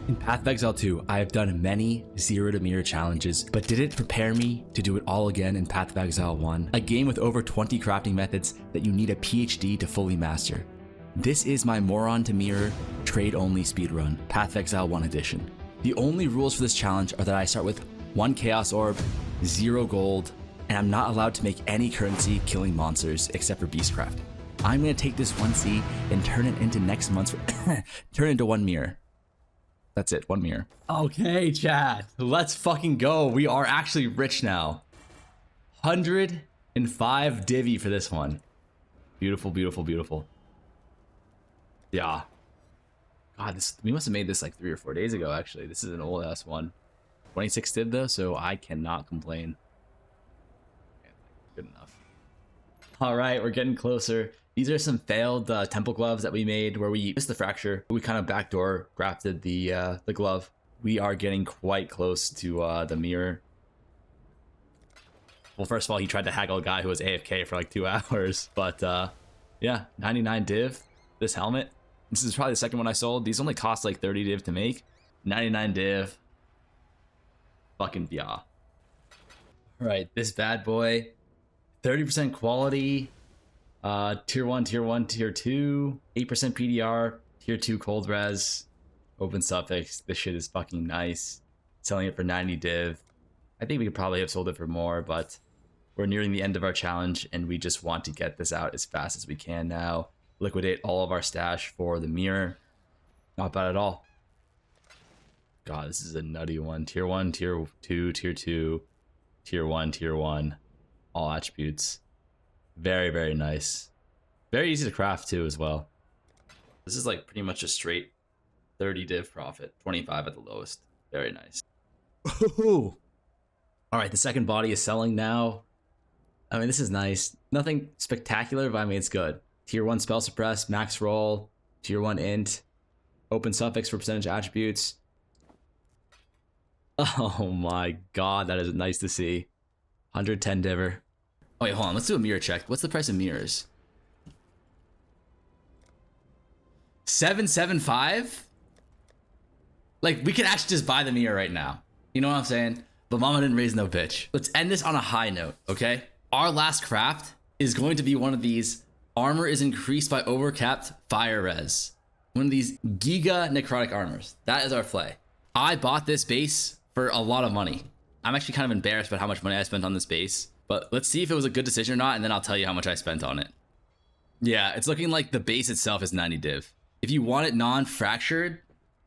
In Path of Exile 2, I have done many 0 to mirror challenges, but did it prepare me to do it all again in Path of Exile 1, a game with over 20 crafting methods that you need a PhD to fully master. This is my Moron to mirror trade-only speedrun, Path of Exile 1 edition. The only rules for this challenge are that I start with 1 Chaos Orb, 0 gold, and I'm not allowed to make any currency killing monsters except for Beastcraft. I'm gonna take this 1C and turn it into next month's, turn it into 1 mirror. That's it, 1 mirror. Okay, chat, let's fucking go. We are actually rich now. 105 divvy for this one. Beautiful, beautiful, beautiful. Yeah. God, we must have made this like 3 or 4 days ago, actually. This is an old ass one. 26 div though, so I cannot complain. Good enough. All right, we're getting closer. These are some failed temple gloves that we made where we missed the fracture. We kind of backdoor grafted the glove. We are getting quite close to the mirror. Well, first of all, he tried to haggle a guy who was AFK for like 2 hours. But yeah, 99 div. This helmet. This is probably the second one I sold. These only cost like 30 div to make. 99 div. Fucking yeah. All right, this bad boy. 30% quality. Tier 1, tier 1, tier 2, 8% PDR, tier 2 cold res, open suffix. This shit is fucking nice. Selling it for 90 div. I think we could probably have sold it for more, but we're nearing the end of our challenge and we just want to get this out as fast as we can now. Liquidate all of our stash for the mirror. Not bad at all. God, this is a nutty one. Tier 1, tier 2, tier 2, tier 1, tier 1. All attributes. Very, very nice. Very easy to craft too as well. This is like pretty much a straight 30 div profit. 25 at the lowest. Very nice. Ooh. All right, the second body is selling now. I mean, this is nice. Nothing spectacular, but I mean, it's good. Tier 1 spell suppress, max roll, tier 1 int, open suffix for percentage attributes. Oh my god, that is nice to see. 110 diver. Oh, wait, hold on. Let's do a mirror check. What's the price of mirrors? 775? Like, we could actually just buy the mirror right now. You know what I'm saying? But mama didn't raise no bitch. Let's end this on a high note, okay? Our last craft is going to be one of these armor is increased by overcapped fire res. One of these giga necrotic armors. That is our play. I bought this base for a lot of money. I'm actually kind of embarrassed about how much money I spent on this base. But let's see if it was a good decision or not, and then I'll tell you how much I spent on it. Yeah, it's looking like the base itself is 90 div. If you want it non-fractured,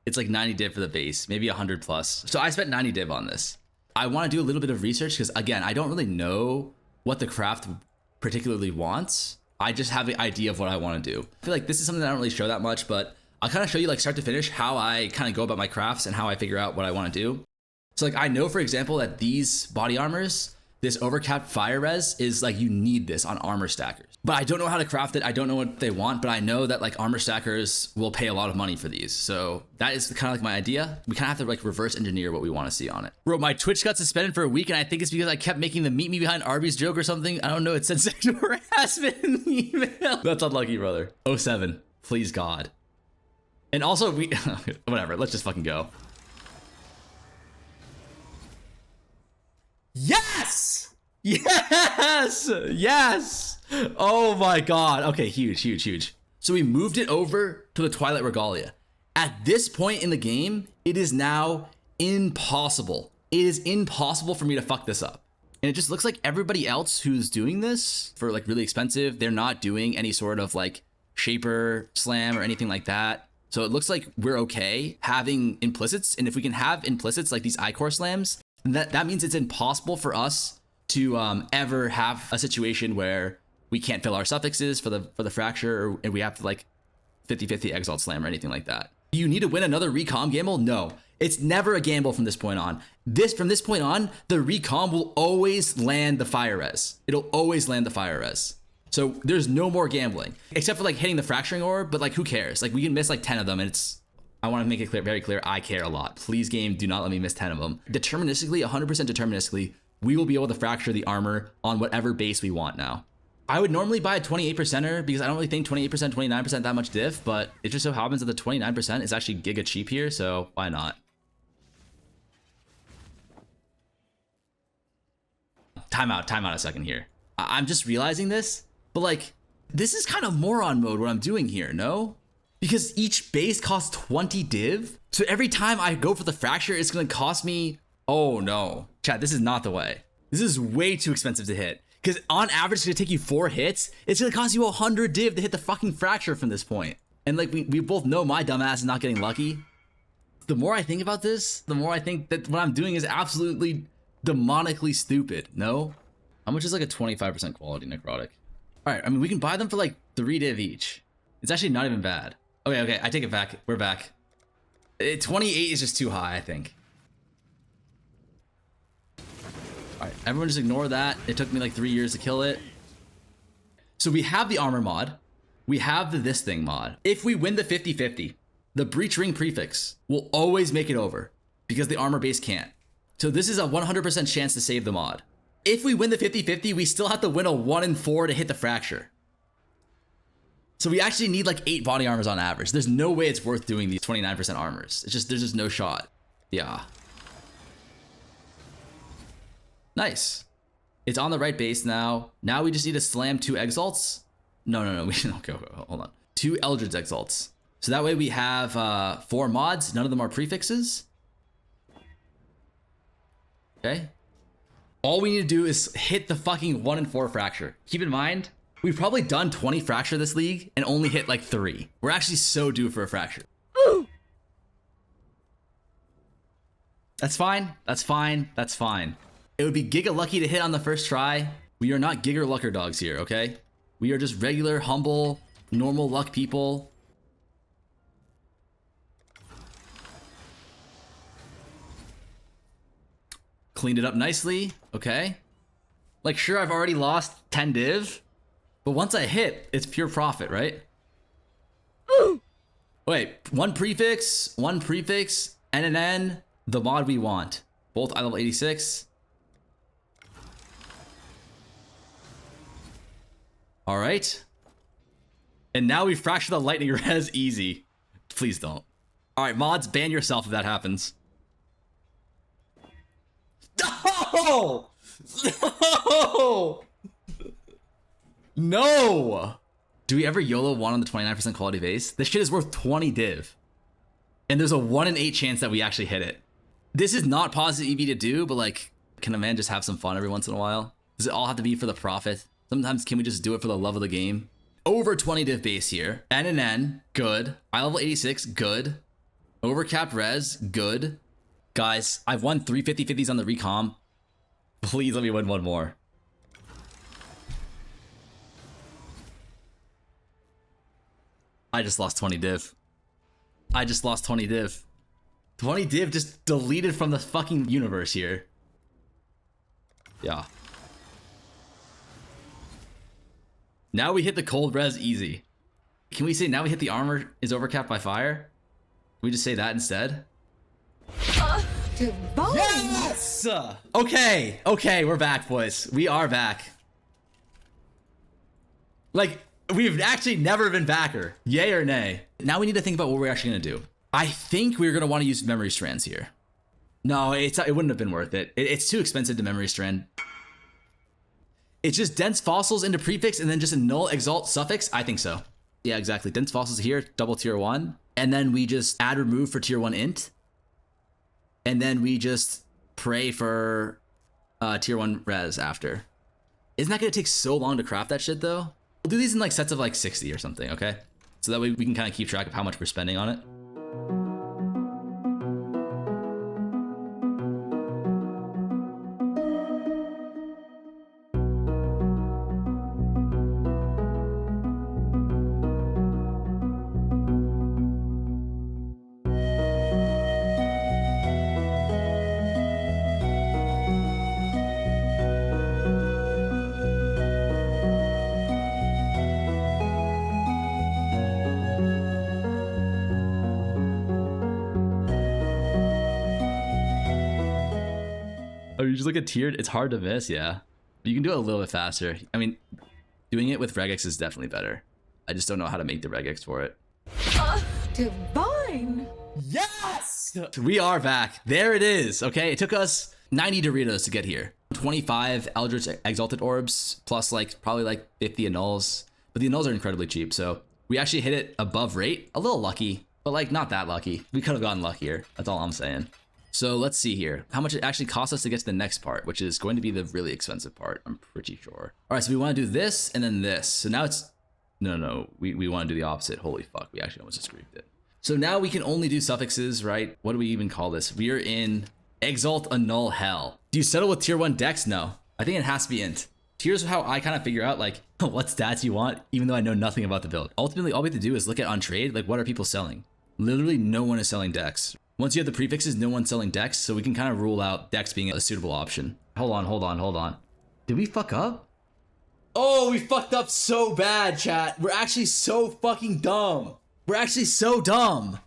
it's like 90 div for the base, maybe 100 plus. So I spent 90 div on this. I want to do a little bit of research because, again, I don't really know what the craft particularly wants. I just have the idea of what I want to do. I feel like this is something that I don't really show that much, but I'll kind of show you like start to finish how I kind of go about my crafts and how I figure out what I want to do. So like I know, for example, that these body armors, this overcapped fire res is like, you need this on armor stackers. But I don't know how to craft it. I don't know what they want, but I know that like armor stackers will pay a lot of money for these. So that is kind of like my idea. We kind of have to like reverse engineer what we want to see on it. Bro, my Twitch got suspended for a week and I think it's because I kept making the meet me behind Arby's joke or something. I don't know. It said sexual harassment in the email. That's unlucky, brother. 07, please God. And also we, whatever, let's just fucking go. Yes! Yes! Yes! Oh my god. Okay, huge, huge, huge. So we moved it over to the Twilight Regalia. At this point in the game, it is now impossible. It is impossible for me to fuck this up. And it just looks like everybody else who's doing this for like really expensive, they're not doing any sort of like shaper slam or anything like that. So it looks like we're okay having implicits. And if we can have implicits like these iCore slams, that means it's impossible for us to ever have a situation where we can't fill our suffixes for the fracture, and we have to like 50-50 exalt slam or anything like that. Do you need to win another recom gamble? No, it's never a gamble from this point on. From this point on, the recom will always land the fire res. It'll always land the fire res. So there's no more gambling, except for like hitting the fracturing orb, but like who cares? Like we can miss like 10 of them and it's, I want to make it clear, very clear, I care a lot. Please game, do not let me miss 10 of them. Deterministically, 100% deterministically, we will be able to fracture the armor on whatever base we want now. I would normally buy a 28%er because I don't really think 28%, 29% that much diff, but it just so happens that the 29% is actually giga cheap here, so why not? Time out a second here. I'm just realizing this, but like, this is kind of moron mode what I'm doing here, no? Because each base costs 20 div, so every time I go for the fracture, it's gonna cost me, oh no. Chat, this is not the way. This is way too expensive to hit. Because on average, it's gonna take you 4 hits. It's gonna cost you 100 div to hit the fucking fracture from this point. And like, we both know my dumbass is not getting lucky. The more I think about this, the more I think that what I'm doing is absolutely demonically stupid, no? How much is like a 25% quality necrotic? All right, I mean, we can buy them for like 3 div each. It's actually not even bad. Okay, I take it back. We're back. 28 is just too high, I think. All right, everyone just ignore that. It took me like 3 years to kill it. So we have the armor mod. We have the this thing mod. If we win the 50-50, the breach ring prefix will always make it over because the armor base can't. So this is a 100% chance to save the mod. If we win the 50-50, we still have to win a 1 in 4 to hit the fracture. So we actually need like 8 body armors on average. There's no way it's worth doing these 29% armors. It's just, there's just no shot. Yeah. Nice. It's on the right base now. Now we just need to slam 2 exalts. No. We should, okay, hold on. 2 Eldritch exalts. So that way we have 4 mods. None of them are prefixes. Okay. All we need to do is hit the fucking 1 in 4 fracture. Keep in mind, we've probably done 20 fracture this league and only hit like 3. We're actually so due for a fracture. Ooh. That's fine. That's fine. That's fine. It would be giga lucky to hit on the first try. We are not giga lucker dogs here, okay? We are just regular, humble, normal luck people. Cleaned it up nicely, okay? Like, sure, I've already lost 10 div, but once I hit, it's pure profit, right? Ooh. Wait, one prefix, and an N, the mod we want. Both eye level 86. All right. And now we fracture the lightning res easy. Please don't. All right, mods, ban yourself if that happens. No! No! No! Do we ever YOLO 1 on the 29% quality base? This shit is worth 20 div. And there's a 1 in 8 chance that we actually hit it. This is not positive EV to do, but like, can a man just have some fun every once in a while? Does it all have to be for the profit? Sometimes can we just do it for the love of the game? Over 20 div base here. N and N, good. Eye level 86, good. Overcapped res, good. Guys, I've won 3 50-50s on the recom. Please let me win one more. I just lost 20 div. I just lost 20 div. 20 div just deleted from the fucking universe here. Yeah. Now we hit the cold res easy. Can we say now we hit the armor is overcapped by fire? Can we just say that instead? Yes! Okay, we're back, boys. We are back. Like, we've actually never been backer. Yay or nay? Now we need to think about what we're actually gonna do. I think we're gonna want to use memory strands here. No, it wouldn't have been worth it. It's too expensive to memory strand. It's just dense fossils into prefix and then just a null exalt suffix. I think so. Yeah, exactly. Dense fossils here, double tier 1. And then we just add remove for tier 1 int. And then we just pray for tier 1 res after. Isn't that gonna take so long to craft that shit though? We'll do these in like sets of like 60 or something, okay? So that way we can kind of keep track of how much we're spending on it. Oh, you just look at tiered. It's hard to miss, yeah. But you can do it a little bit faster. I mean, Doing it with regex is definitely better. I just don't know how to make the regex for it. Divine! Yes! We are back. There it is. Okay, it took us 90 Doritos to get here. 25 Eldritch Exalted Orbs, plus like probably like 50 annuls. But the annuls are incredibly cheap, so we actually hit it above rate. A little lucky, but like not that lucky. We could have gotten luckier. That's all I'm saying. So let's see here. How much it actually costs us to get to the next part, which is going to be the really expensive part, I'm pretty sure. All right, so we want to do this and then this. So now it's... No, we want to do the opposite. Holy fuck, we actually almost just griefed it. So now we can only do suffixes, right? What do we even call this? We are in Exalt Annul Hell. Do you settle with tier 1 decks? No. I think it has to be int. Here's how I kind of figure out like what stats you want, even though I know nothing about the build. Ultimately, all we have to do is look at on trade, like what are people selling? Literally no one is selling decks. Once you have the prefixes, no one's selling decks, so we can kind of rule out decks being a suitable option. Hold on. Did we fuck up? Oh, we fucked up so bad, chat. We're actually so fucking dumb. We're actually so dumb.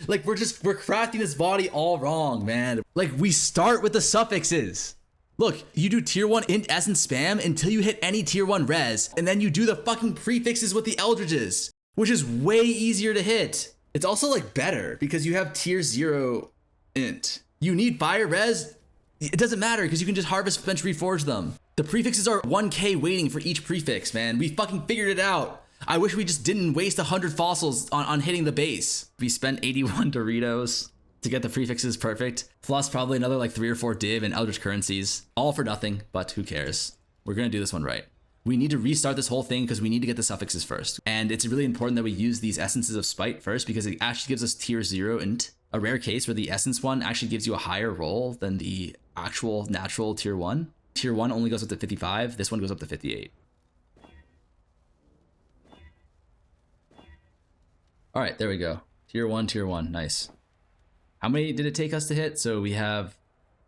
Like we're crafting this body all wrong, man. Like we start with the suffixes. Look, you do tier 1 int essence spam until you hit any tier 1 res, and then you do the fucking prefixes with the eldridges, which is way easier to hit. It's also like better because you have tier 0 int. You need fire res, it doesn't matter because you can just harvest bench reforge them. The prefixes are 1k waiting for each prefix, man. We fucking figured it out. I wish we just didn't waste 100 fossils on hitting the base. We spent 81 Doritos to get the prefixes perfect, plus probably another like 3 or 4 div and eldritch currencies, all for nothing, but who cares? We're gonna do this one right. We need to restart this whole thing because we need to get the suffixes first. And it's really important that we use these essences of spite first because it actually gives us tier 0 int, a rare case where the essence one actually gives you a higher roll than the actual natural tier 1. Tier 1 only goes up to 55, this one goes up to 58. All right, there we go. Tier 1, nice. How many did it take us to hit? So we have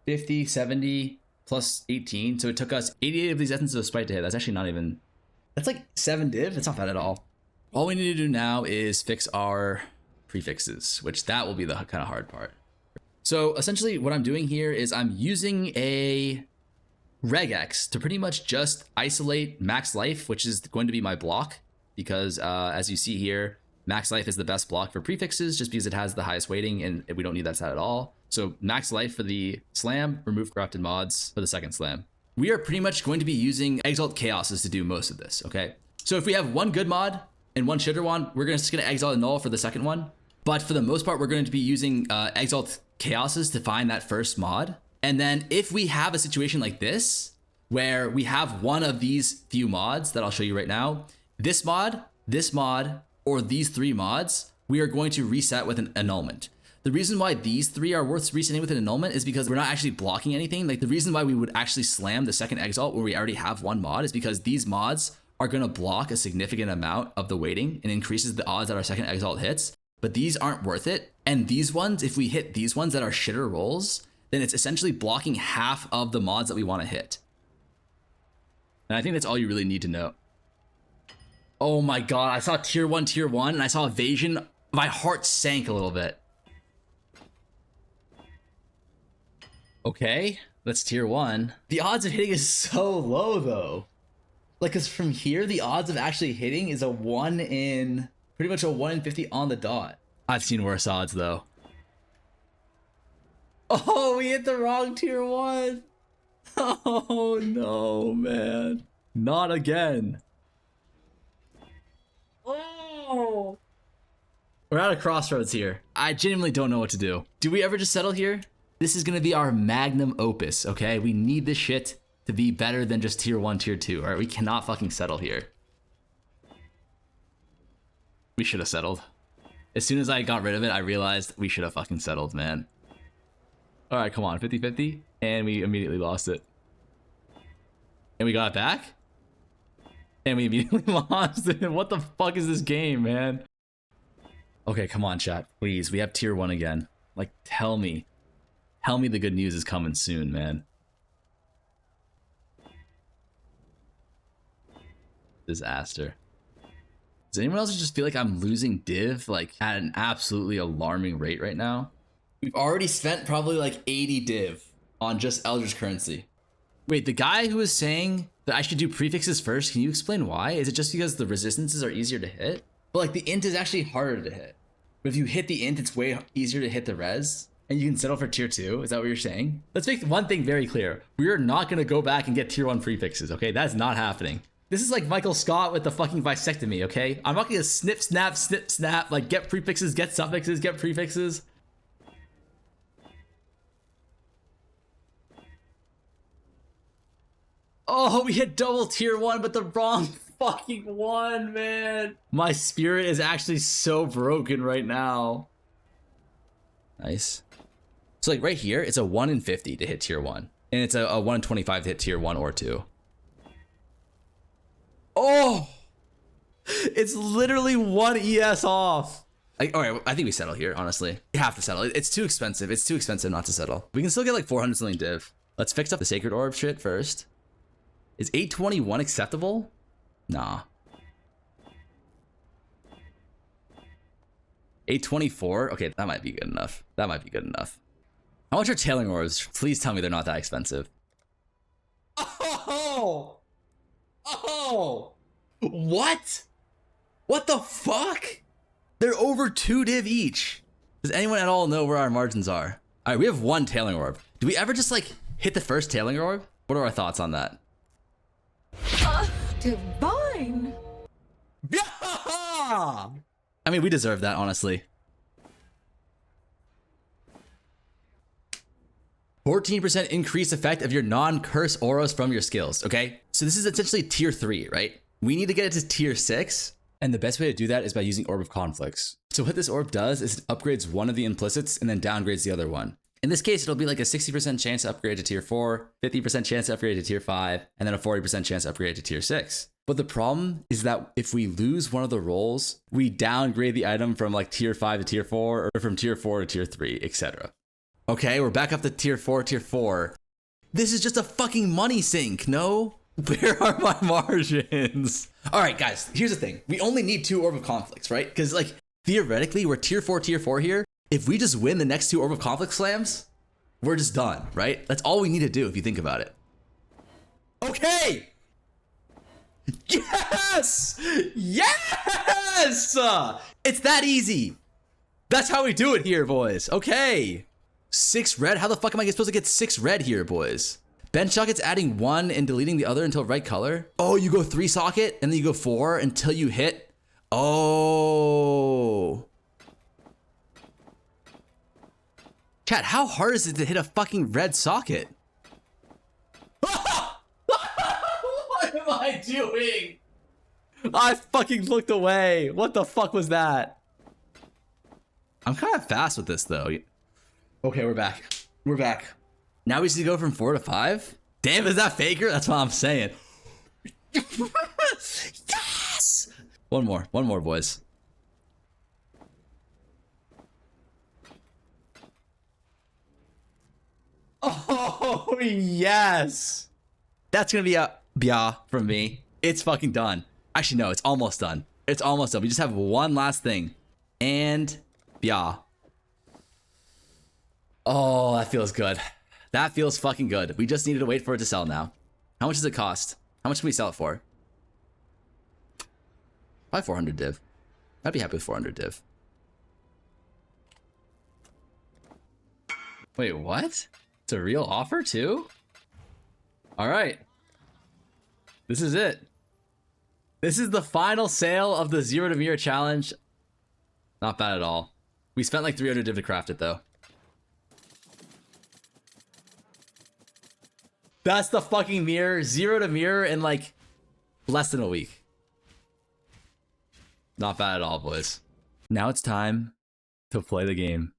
50, 70, plus 18. So it took us 88 of these essences of spite to hit. That's actually not even... That's like 7 div. It's not bad at all. All we need to do now is fix our prefixes, which that will be the kind of hard part. So essentially what I'm doing here is I'm using a regex to pretty much just isolate max life, which is going to be my block. Because as you see here, max life is the best block for prefixes just because it has the highest weighting and we don't need that stat at all. So max life for the slam, remove corrupted mods for the second slam. We are pretty much going to be using Exalt Chaoses to do most of this, okay? So if we have one good mod and one shitter one, we're just gonna Exalt Annul for the second one. But for the most part, we're going to be using Exalt Chaoses to find that first mod. And then if we have a situation like this, where we have one of these few mods that I'll show you right now, this mod, or these 3 mods, we are going to reset with an annulment. The reason why these 3 are worth resetting with an annulment is because we're not actually blocking anything. Like the reason why we would actually slam the second Exalt where we already have one mod is because these mods are going to block a significant amount of the weighting and increases the odds that our second Exalt hits. But these aren't worth it. And these ones, if we hit these ones that are shitter rolls, then it's essentially blocking half of the mods that we want to hit. And I think that's all you really need to know. Oh my god, I saw tier 1, and I saw evasion. My heart sank a little bit. Okay, that's tier 1. The odds of hitting is so low though. Like, cause from here, the odds of actually hitting is a 1 in, pretty much a 1 in 50 on the dot. I've seen worse odds though. Oh, we hit the wrong tier 1. Oh no, man. Not again. Oh. We're at a crossroads here. I genuinely don't know what to do. Do we ever just settle here? This is gonna be our magnum opus, okay? We need this shit to be better than just tier 1, tier 2, all right? We cannot fucking settle here. We should have settled. As soon as I got rid of it, I realized we should have fucking settled, man. All right, come on, 50-50, and we immediately lost it. And we got it back? And we immediately lost it. What the fuck is this game, man? Okay, come on, chat, please. We have tier 1 again. Like, tell me the good news is coming soon, man. Disaster. Does anyone else just feel like I'm losing div like at an absolutely alarming rate right now? We've already spent probably like 80 div on just Eldritch currency. Wait, the guy who was saying that I should do prefixes first. Can you explain why? Is it just because the resistances are easier to hit? But like the int is actually harder to hit. But if you hit the int, it's way easier to hit the res. And you can settle for tier 2. Is that what you're saying? Let's make one thing very clear. We are not going to go back and get tier 1 prefixes, okay? That's not happening. This is like Michael Scott with the fucking vasectomy, okay? I'm not going to snip, snap, like get prefixes, get suffixes, get prefixes. Oh, we hit double tier 1, but the wrong fucking one, man. My spirit is actually so broken right now. Nice. So like right here, it's a 1 in 50 to hit tier 1. And it's a 1 in 25 to hit tier 1 or 2. Oh! It's literally 1 ES off. All right, I think we settle here, honestly. We have to settle. It's too expensive. It's too expensive not to settle. We can still get like 400 something div. Let's fix up the Sacred Orb shit first. Is 821 acceptable? Nah. 824? Okay, that might be good enough. That might be good enough. How much are tailing orbs? Please tell me they're not that expensive. Oh! Oh! What? What the fuck? They're over 2 div each. Does anyone at all know where our margins are? All right, we have 1 tailing orb. Do we ever just like hit the first tailing orb? What are our thoughts on that? Divine! Yeah! I mean, we deserve that, honestly. 14% increased effect of your non-curse auras from your skills, okay? So this is essentially tier 3, right? We need to get it to tier 6, and the best way to do that is by using Orb of Conflicts. So what this orb does is it upgrades one of the implicits and then downgrades the other one. In this case, it'll be like a 60% chance to upgrade to tier 4, 50% chance to upgrade to tier 5, and then a 40% chance to upgrade to tier 6. But the problem is that if we lose one of the rolls, we downgrade the item from like tier 5 to tier 4, or from tier 4 to tier 3, etc. Okay, we're back up to tier 4, tier 4. This is just a fucking money sink, no? Where are my margins? All right, guys, here's the thing. We only need 2 Orb of Conflicts, right? Because like, theoretically, we're tier 4 here. If we just win the next 2 Orb of Conflict slams, we're just done, right? That's all we need to do if you think about it. Okay! Yes! Yes! It's that easy. That's how we do it here, boys. Okay. 6 red? How the fuck am I supposed to get 6 red here, boys? Bench socket's adding 1 and deleting the other until right color. Oh, you go 3 socket and then you go 4 until you hit. Oh. Chat, how hard is it to hit a fucking red socket? What am I doing? I fucking looked away. What the fuck was that? I'm kind of fast with this though. Okay, we're back. We're back. Now we just need to go from 4 to 5? Damn, is that faker? That's what I'm saying. Yes! One more, boys. Oh, yes! That's gonna be a bia from me. It's fucking done. Actually, no, it's almost done. It's almost done. We just have one last thing. And bia. Oh, that feels good. That feels fucking good. We just needed to wait for it to sell now. How much does it cost? How much can we sell it for? Probably 400 div. I'd be happy with 400 div. Wait, what? It's a real offer too? All right. This is it. This is the final sale of the 0 to mirror challenge. Not bad at all. We spent like 300 div to craft it though. That's the fucking mirror. 0 to mirror in like less than a week. Not bad at all, boys. Now it's time to play the game.